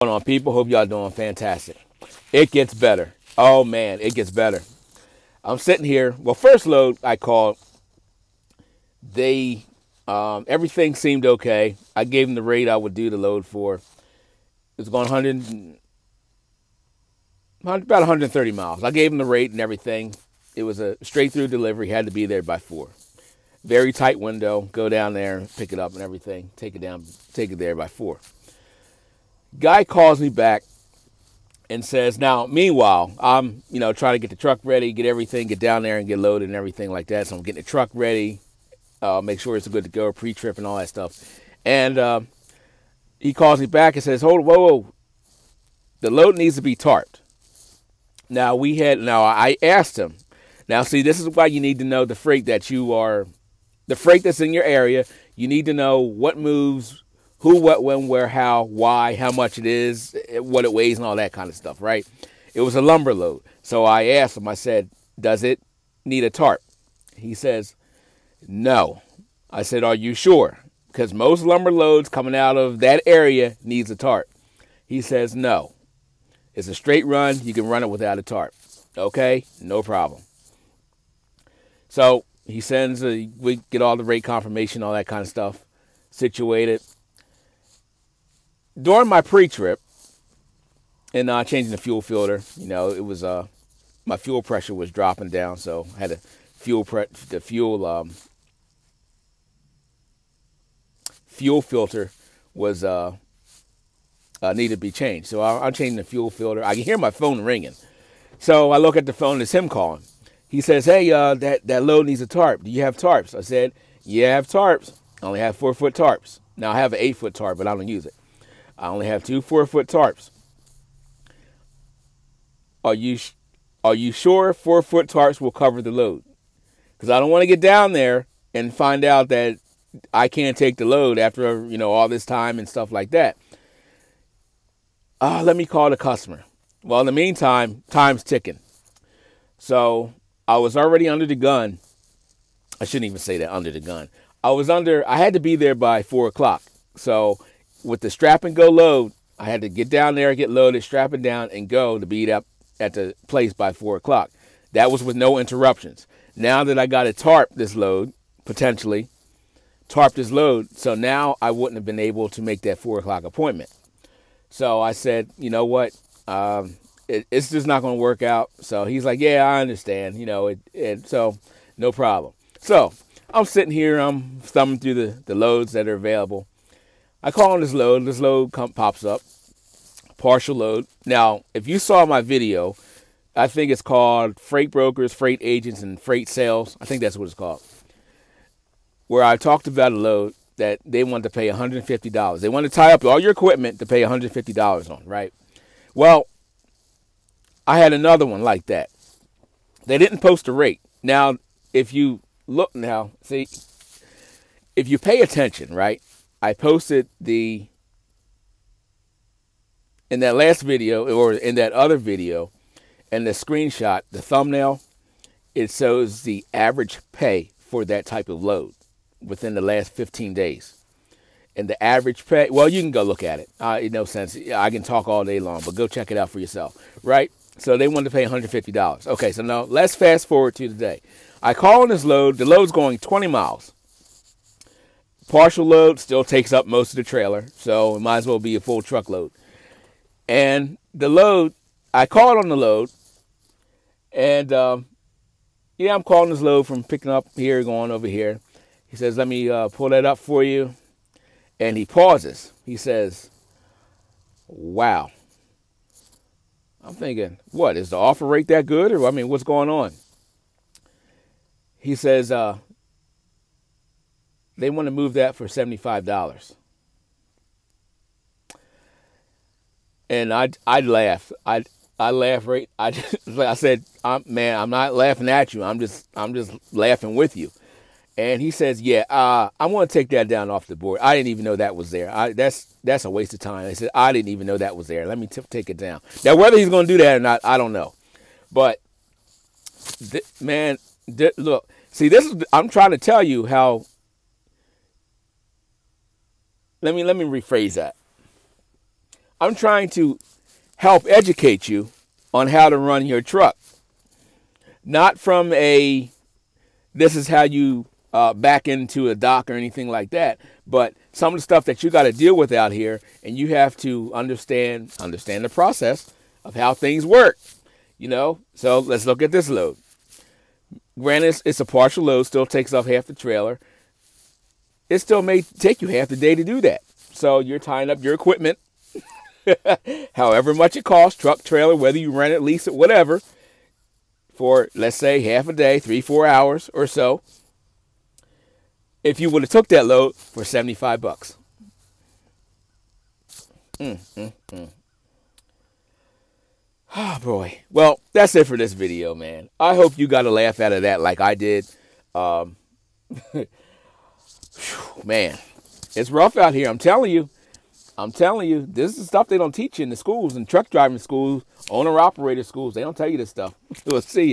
On, people? Hope y'all doing fantastic. It gets better. Oh man, it gets better. I'm sitting here. Well, first load I called. They everything seemed okay. I gave them the rate I would do the load for. It was going about 130 miles. I gave them the rate and everything. It was a straight through delivery. Had to be there by 4. Very tight window. Go down there, pick it up and everything. Take it there by 4. Guy calls me back and says, now, meanwhile, I'm, trying to get the truck ready, get everything, get down there and get loaded and everything like that. So I'm getting the truck ready, make sure it's good to go, pre-trip and all that stuff. And he calls me back and says, whoa, the load needs to be tarped. Now, I asked him. Now, see, this is why you need to know the freight that's in your area. You need to know what moves, who, what, when, where, how, why, how much it is, what it weighs, and all that kind of stuff, right? It was a lumber load. So I asked him, I said, does it need a tarp? He says, no. I said, are you sure? Because most lumber loads coming out of that area needs a tarp. He says, no. It's a straight run. You can run it without a tarp. Okay, no problem. So he sends, we get all the rate confirmation, all that kind of stuff situated. During my pre-trip and changing the fuel filter, it was my fuel pressure was dropping down, so I had fuel filter was needed to be changed. So I'm changing the fuel filter. I can hear my phone ringing, so I look at the phone. It's him calling. He says, "Hey, that load needs a tarp. Do you have tarps?" I said, "Yeah, I have tarps. I only have 4-foot tarps. Now I have an 8-foot tarp, but I don't use it. I only have 2 4-foot tarps. Are you sure 4-foot tarps will cover the load? Because I don't want to get down there and find out that I can't take the load after all this time and stuff like that. Let me call the customer." Well, in the meantime, time's ticking. So I was already under the gun. I shouldn't even say that, under the gun. I had to be there by 4 o'clock. So with the strap and go load, I had to get down there, get loaded, strap it down, and go to be up at the place by 4 o'clock. That was with no interruptions. Now that I got to tarp this load, potentially, tarp this load, so now I wouldn't have been able to make that 4 o'clock appointment. So I said, you know what, it's just not going to work out. So he's like, yeah, I understand, so no problem. So I'm sitting here, I'm thumbing through the loads that are available. I call on this load pops up, partial load. Now, if you saw my video, I think it's called Freight Brokers, Freight Agents, and Freight Sales. I think that's what it's called. Where I talked about a load that they wanted to pay $150. They want to tie up all your equipment to pay $150 on, right? Well, I had another one like that. They didn't post a rate. Now, if you look now, see, if you pay attention, right? I posted in that last video or in that other video, and the screenshot, the thumbnail, it shows the average pay for that type of load within the last 15 days. And the average pay, well, you can go look at it. No sense. I can talk all day long, but go check it out for yourself, right? So they wanted to pay $150. Okay, so now let's fast forward to today. I call on this load. The load's going 20 miles. Partial load still takes up most of the trailer, so it might as well be a full truckload. And the load, I called on the load, and I'm calling this load from picking up here, going over here. He says, let me pull that up for you. And he pauses. He says, wow. I'm thinking, what, is the offer rate that good? Or, what's going on? He says, they want to move that for $75. And I laughed. I laughed right. I said, I'm not laughing at you. I'm just laughing with you. And he says, yeah, I want to take that down off the board. I didn't even know that was there. That's a waste of time. I said, I didn't even know that was there. Let me take it down. Now, whether he's going to do that or not, I don't know. But, look, see, I'm trying to tell you how. Let me rephrase that. I'm trying to help educate you on how to run your truck. Not from a, this is how you back into a dock or anything like that, but some of the stuff that you got to deal with out here, and you have to understand the process of how things work. You know, so let's look at this load. Granted, it's a partial load, still takes up half the trailer. It still may take you half the day to do that. So you're tying up your equipment, however much it costs, truck, trailer, whether you rent it, lease it, whatever, for, let's say, half a day, 3-4 hours or so. If you would have took that load for $75. Oh, boy. Well, that's it for this video, man. I hope you got a laugh out of that like I did. Man, it's rough out here. I'm telling you. This is stuff they don't teach you in the schools, in truck driving schools, owner-operator schools. They don't tell you this stuff. We'll see you.